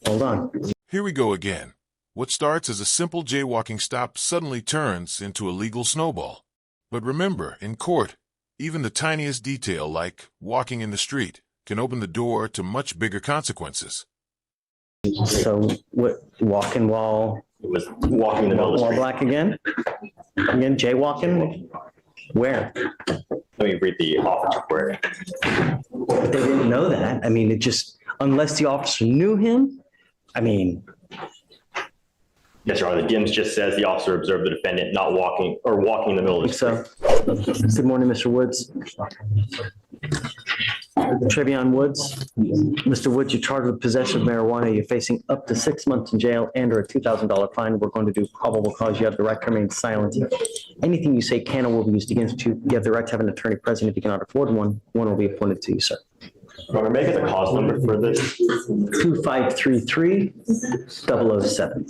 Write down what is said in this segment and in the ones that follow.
Hold on. Here we go again. What starts as a simple jaywalking stop suddenly turns into a legal snowball. But remember, in court, even the tiniest detail, like walking in the street, can open the door to much bigger consequences. So what? Walking while It was walking in the middle of the while street. black again? Again, jaywalking? Where? Let me read the officer report. They didn't know that. I mean, it just, unless the officer knew him, I mean. Yes, Your Honor. The DIMS just says the officer observed the defendant not walking or walking in the middle of the street. So, good morning, Mr. Woods. Tvon Woods. Mr. Woods, you're charged with possession of marijuana. You're facing up to 6 months in jail and or a $2,000 fine. We're going to do probable cause. You have the right to remain silent. Anything you say can or will be used against you. You have the right to have an attorney present. If you cannot afford one, one will be appointed to you, sir. Your Honor, make it the cause number for this. 2533 007.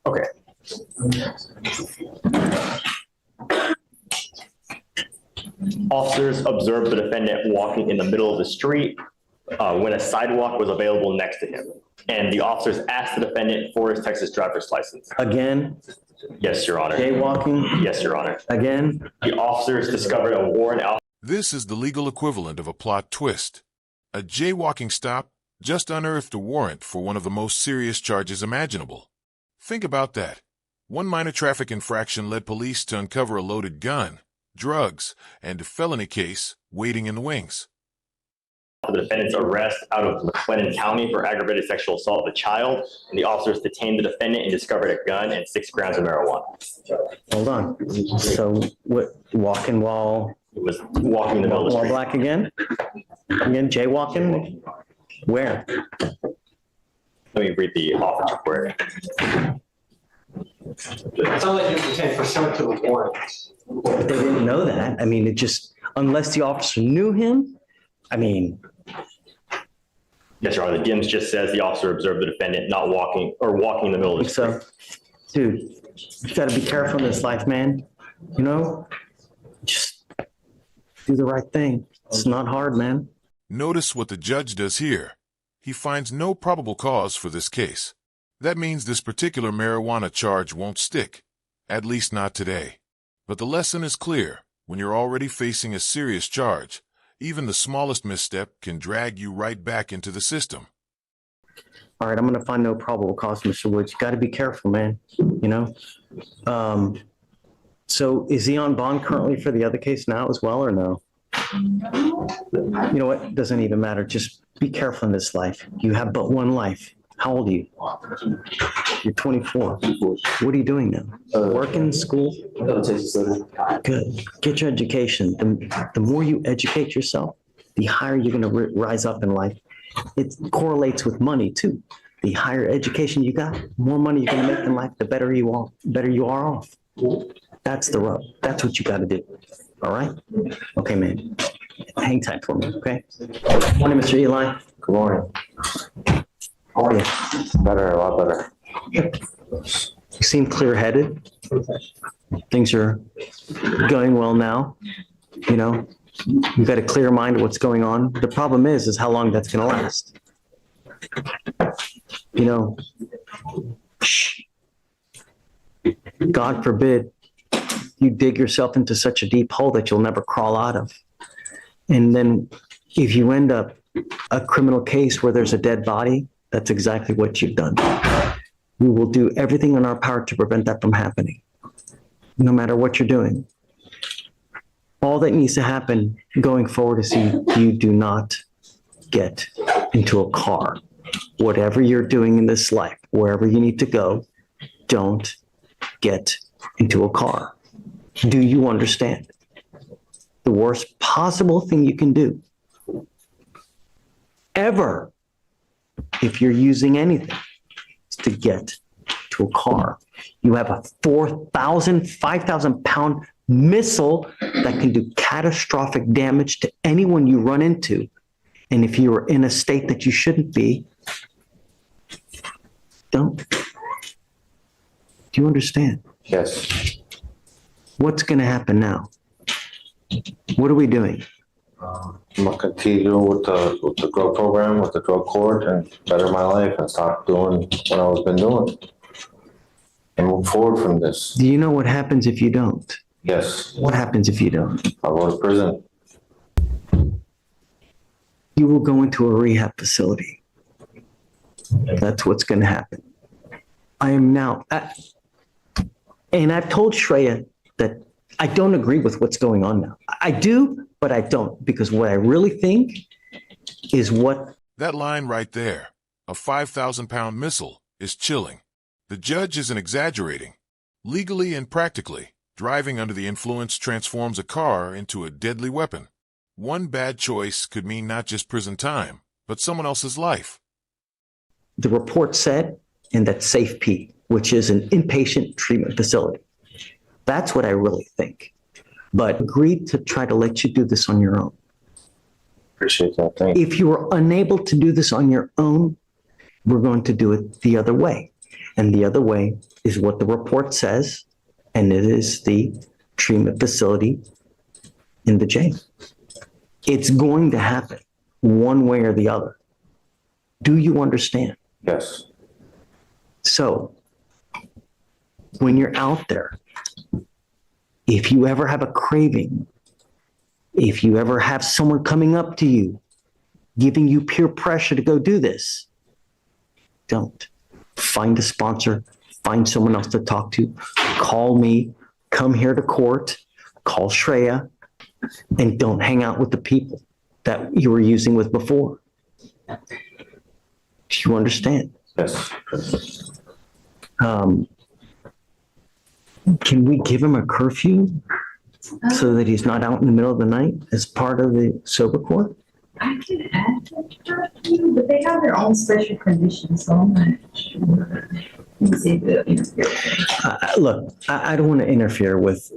Okay. Officers observed the defendant walking in the middle of the street when a sidewalk was available next to him. And the officers asked the defendant for his Texas driver's license. Again, Yes, Your Honor. jaywalking. Yes, Your Honor. Again, The officers discovered a warrant out. This is the legal equivalent of a plot twist. A jaywalking stop just unearthed a warrant for one of the most serious charges imaginable. Think about that. One minor traffic infraction led police to uncover a loaded gun, drugs, and a felony case waiting in the wings. The defendant's arrest out of McLennan County for aggravated sexual assault of a child, and the officers detained the defendant and discovered a gun and 6 grams of marijuana. hold on. So what? Walking while It was walking in the middle of the while street. black again? Again, jaywalking. Where? Let me read the officer report. It's not like you detained pursuant to the warrant. They didn't know that. I mean, it just, unless the officer knew him, I mean. Yes, Your Honor. The DIMS just says the officer observed the defendant not walking or walking in the middle of the street. So, dude, you gotta be careful in this life, man. You know, just do the right thing. It's not hard, man. Notice what the judge does here. He finds no probable cause for this case. That means this particular marijuana charge won't stick, at least not today. But the lesson is clear. When you're already facing a serious charge, even the smallest misstep can drag you right back into the system. All right, I'm gonna find no probable cause, Mr. Woods. You gotta be careful, man. You know? So is he on bond currently for the other case now as well, or no? You know what? Doesn't even matter. Just be careful in this life. You have but one life. How old are you? You're 24. What are you doing now? Working, school? Good. Get your education. The more you educate yourself, the higher you're going to rise up in life. It correlates with money too. The higher education you got, more money you're going to make in life, the better you are off. That's the rub. That's what you got to do. All right? Okay, man. Hang tight for me, okay? Morning, Mr. Eli. Good morning. How are you? Better, a lot better. You seem clear-headed. Things are going well now. You know, you've got a clear mind of what's going on. The problem is how long that's going to last. You know, God forbid you dig yourself into such a deep hole that you'll never crawl out of. And then if you end up a criminal case where there's a dead body, that's exactly what you've done. We will do everything in our power to prevent that from happening, no matter what you're doing. All that needs to happen going forward is you do not get into a car. Whatever you're doing in this life, wherever you need to go, don't get into a car. Do you understand? The worst possible thing you can do, ever, if you're using anything, is to get to a car. You have a 4,000, 5,000 pound missile that can do catastrophic damage to anyone you run into. And if you are in a state that you shouldn't be, don't. Do you understand? Yes. What's going to happen now? What are we doing? I'm gonna continue with the drug program, with the drug court, and better my life and stop doing what I've been doing. And move forward from this. Do you know what happens if you don't? Yes, What happens if you don't? I'll go to prison. You will go into a rehab facility. That's what's going to happen. I am now, and I've told Shreya that I don't agree with what's going on now. I do, but I don't, because what I really think is what. That line right there, a 5,000-pound missile, is chilling. The judge isn't exaggerating. Legally and practically, driving under the influence transforms a car into a deadly weapon. One bad choice could mean not just prison time, but someone else's life. The report said in that Safe P, which is an inpatient treatment facility. That's what I really think. But agreed to try to let you do this on your own. Appreciate that. Thank you. If you are unable to do this on your own, we're going to do it the other way. And the other way is what the report says, and it is the treatment facility in the jail. It's going to happen one way or the other. Do you understand? Yes. So when you're out there, if you ever have a craving, if you ever have someone coming up to you, giving you peer pressure to go do this, don't. Find a sponsor, find someone else to talk to, call me, come here to court, call Shreya, and don't hang out with the people that you were using with before. Do you understand? Yes. Can we give him a curfew so that he's not out in the middle of the night as part of the sober court? I can add that to you, but they have their own special conditions, so I'm not sure. Let me see if they'll interfere. Look, I don't want to interfere with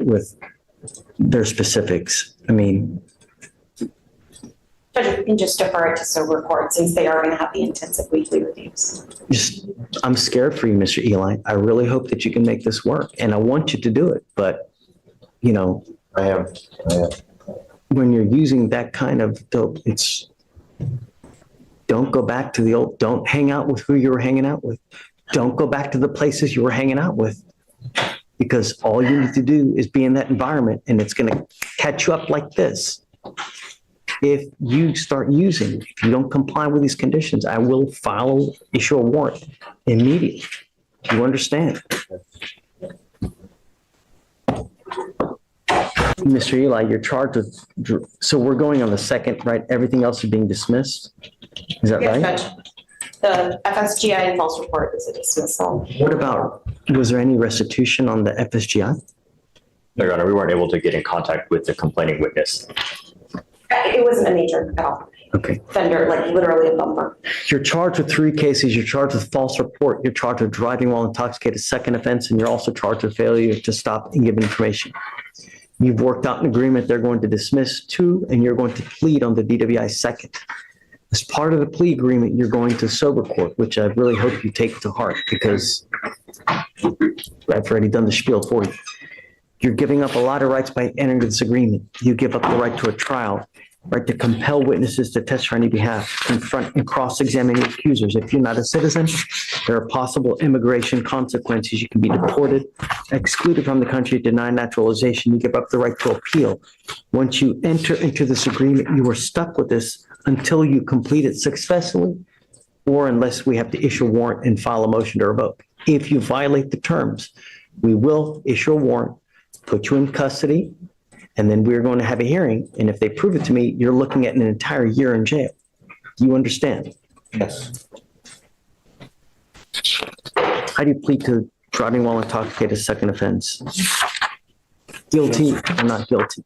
their specifics. I mean, Judge, we can just defer it to sober court since they are going to have the intensive weekly reviews. I'm scared for you, Mr. Eli. I really hope that you can make this work, and I want you to do it. But, you know, I am. when you're using that kind of dope, don't go back to the old, don't hang out with who you were hanging out with. Don't go back to the places you were hanging out with, because all you need to do is be in that environment, and it's going to catch you up like this. If you start using, if you don't comply with these conditions, I will issue a warrant immediately. Do you understand? Mr. Eli, you're charged with, so we're going on the second, right? Everything else is being dismissed? Is that right? Yes, Judge. The FSGI and false report is a dismissal. What about, was there any restitution on the FSGI? No, Your Honor, we weren't able to get in contact with the complaining witness. It wasn't a major Okay. offender, like literally a bumper. You're charged with 3 cases. You're charged with false report. You're charged with driving while intoxicated, second offense, and you're also charged with failure to stop and give information. You've worked out an agreement. They're going to dismiss 2, and you're going to plead on the DWI second. As part of the plea agreement, you're going to sober court, which I really hope you take to heart, because I've already done the spiel for you. You're giving up a lot of rights by entering this agreement. You give up the right to a trial, right to compel witnesses to testify on your behalf, confront and cross-examine your accusers. If you're not a citizen, there are possible immigration consequences. You can be deported, excluded from the country, denied naturalization. You give up the right to appeal. Once you enter into this agreement, you are stuck with this until you complete it successfully, or unless we have to issue a warrant and file a motion to revoke. If you violate the terms, we will issue a warrant, put you in custody, and then we're going to have a hearing. And if they prove it to me, you're looking at an entire year in jail. Do you understand? Yes. How do you plead to driving while intoxicated, second offense? Guilty or not guilty?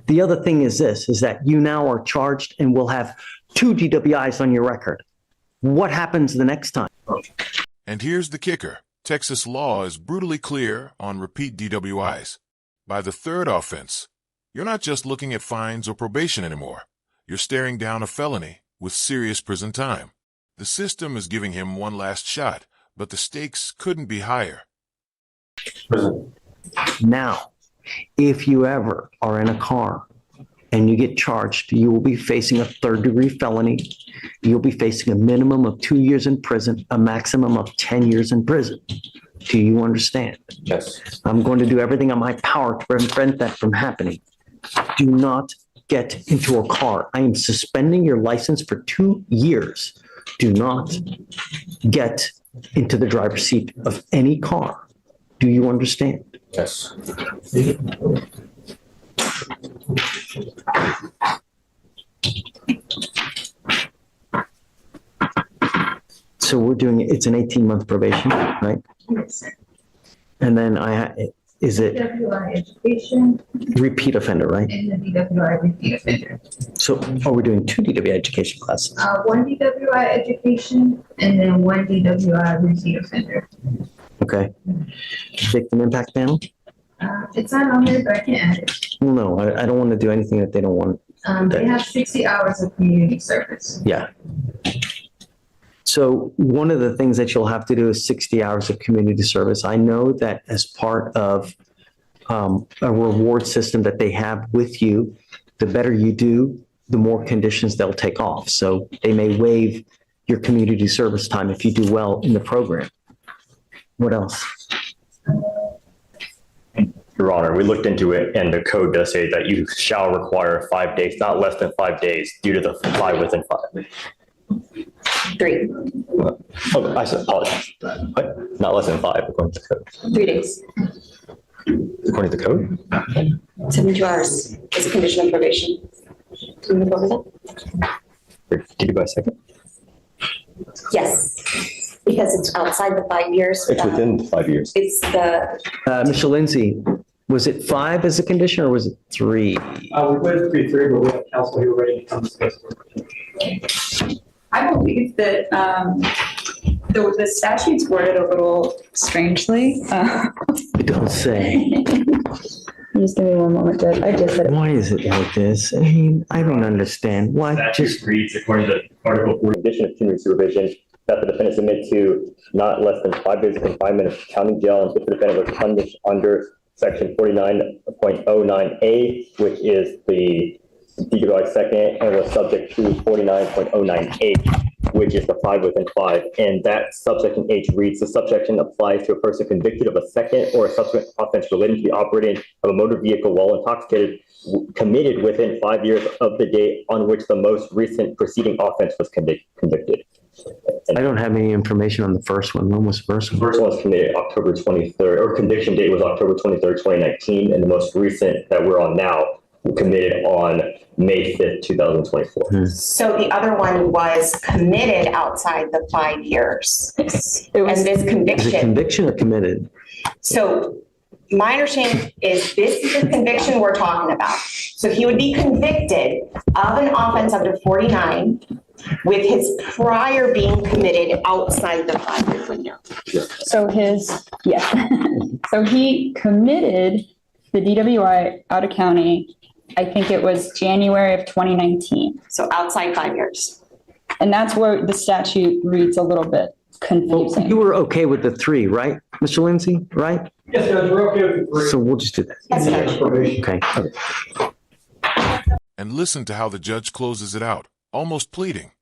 The other thing is this, is that you now are charged and will have 2 DWIs on your record. What happens the next time? And here's the kicker. Texas law is brutally clear on repeat DWIs. By the 3rd offense, you're not just looking at fines or probation anymore. You're staring down a felony with serious prison time. The system is giving him one last shot, but the stakes couldn't be higher. Prison. Now, if you ever are in a car and you get charged, you will be facing a third-degree felony. You'll be facing a minimum of 2 years in prison, a maximum of 10 years in prison. Do you understand? Yes. I'm going to do everything in my power to prevent that from happening. Do not get into a car. I am suspending your license for 2 years. Do not get into the driver's seat of any car. Do you understand? Yes. So we're doing, it's an 18-month probation, right? Yes. And then is it DWI education repeat offender, right? and the DWI repeat offender. So are we doing 2 DWI education classes? One DWI education and then one DWI repeat offender. Okay. Victim impact panel? It's not on there, but I can add it. Well, no, I don't want to do anything that they don't want. They have 60 hours of community service. Yeah. So one of the things that you'll have to do is 60 hours of community service. I know that as part of a reward system that they have with you, the better you do, the more conditions they'll take off. So they may waive your community service time if you do well in the program. What else? Your Honor, we looked into it and the code does say that you shall require 5 days, not less than 5 days, due to the 5 within 5. 3. Oh, I apologize. What? Not less than 5 according to the code. 3 days. According to the code? 72 hours is a condition of probation. Can we go over that? Did you buy a second? Yes, because it's outside the 5 years. It's within 5 years. It's the, Mr. Lindsay, was it 5 as a condition or was it 3? We put it to be 3, but we have counsel here ready to come discuss it. I believe that the statute's worded a little strangely. You don't say. Just give me one moment, Judge. I just said it. Why is it like this? I mean, I don't understand. Why just, reads according to Article 4, condition of community supervision, that the defendant submit to not less than 5 days of confinement of county jail and if the defendant was punished under section 49.09A, which is the DWI second, and was subject to 49.09H, which is the 5 within 5. And that subsection H reads, the subsection applies to a person convicted of a second or a subsequent offense relating to the operating of a motor vehicle while intoxicated, committed within 5 years of the date on which the most recent preceding offense was convicted. I don't have any information on the first one. When was the first The one? first one was committed October 23rd, or conviction date was October 23rd, 2019, and the most recent that we're on now committed on May 5th, 2024. so the other one was committed outside the 5 years. It was, And this Is it conviction, conviction or committed? so my understanding is this is the conviction we're talking about. So he would be convicted of an offense under 49 with his prior being committed outside the 5-year window. so so he committed the DWI out of county, I think it was January of 2019. So outside 5 years. And that's where the statute reads a little bit Well, confusing. you were okay with the 3, right, Mr. Lindsay, right? Yes, Judge, we're okay with the 3. So we'll just do that. Yes, Judge. Probation. Okay. And listen to how the judge closes it out, almost pleading.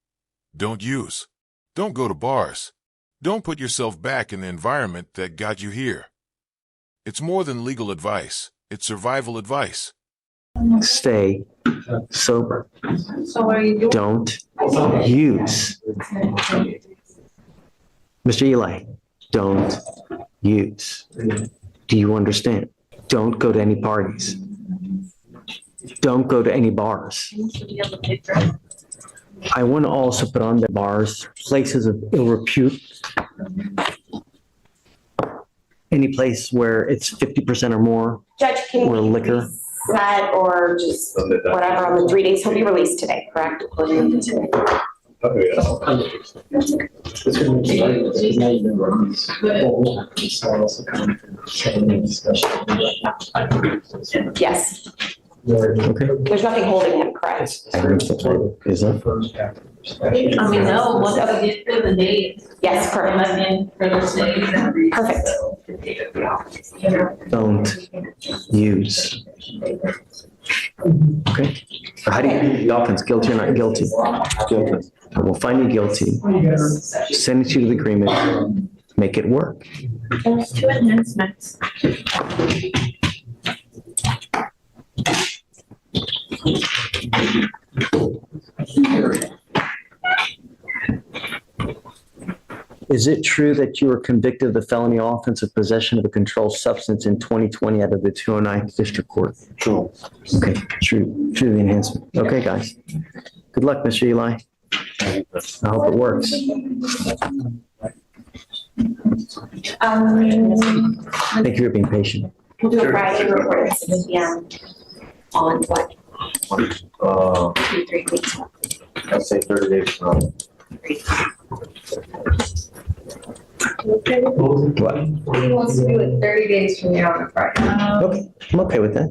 Don't use. Don't go to bars. Don't put yourself back in the environment that got you here. It's more than legal advice. It's survival advice. Stay sober. So are you doing? Don't use. Mr. Eli, don't use. Do you understand? Don't go to any parties. Don't go to any bars. I want to also put on the bars, places of ill repute. Any place where it's 50% or more, Judge, can or we liquor. release that or just whatever on the 3 days? He'll be released today, correct? According to today. Yes, Okay. there's nothing holding him, correct? I think that's right. Is that? No, once I get through the date. Yes, perfect. I'm in for those days. Perfect. Don't use. Okay? Or how do you, the offense, guilty or not guilty? Guilty. We'll find you guilty, send it to the agreement, make it work. There's two enhancements. Is it true that you were convicted of the felony offense of possession of a controlled substance in 2020 out of the 209th District Court? True. Okay, true the enhancement. Okay, guys. Good luck, Mr. Eli. I hope it works. Thank you for being patient. We'll do a Friday report at 7 p.m. on what, Uh, 3 weeks. I'd say 30 days from now. What? He wants to do it 30 days from now on Friday. Okay, I'm okay with that.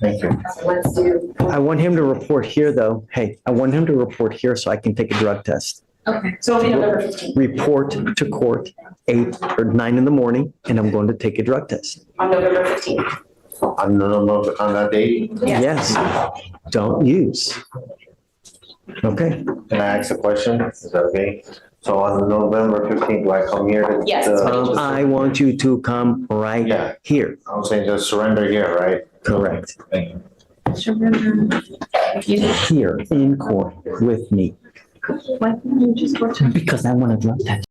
Thank you. Let's do. I want him to report here, though. Hey, I want him to report here so I can take a drug test. Okay. So it'll be November 15th Report to court 8 or 9 in the morning, and I'm going to take a drug test. on November 15th. On that date, Yes. Don't use. Okay. can I ask a question? Is that okay? So on November 15th, do I come here to? Yes. I want you to come right Yeah. here. I was saying just surrender here, right? Correct. Thank you. Here in court with me. Why can't you just go to? Because I want a drug test.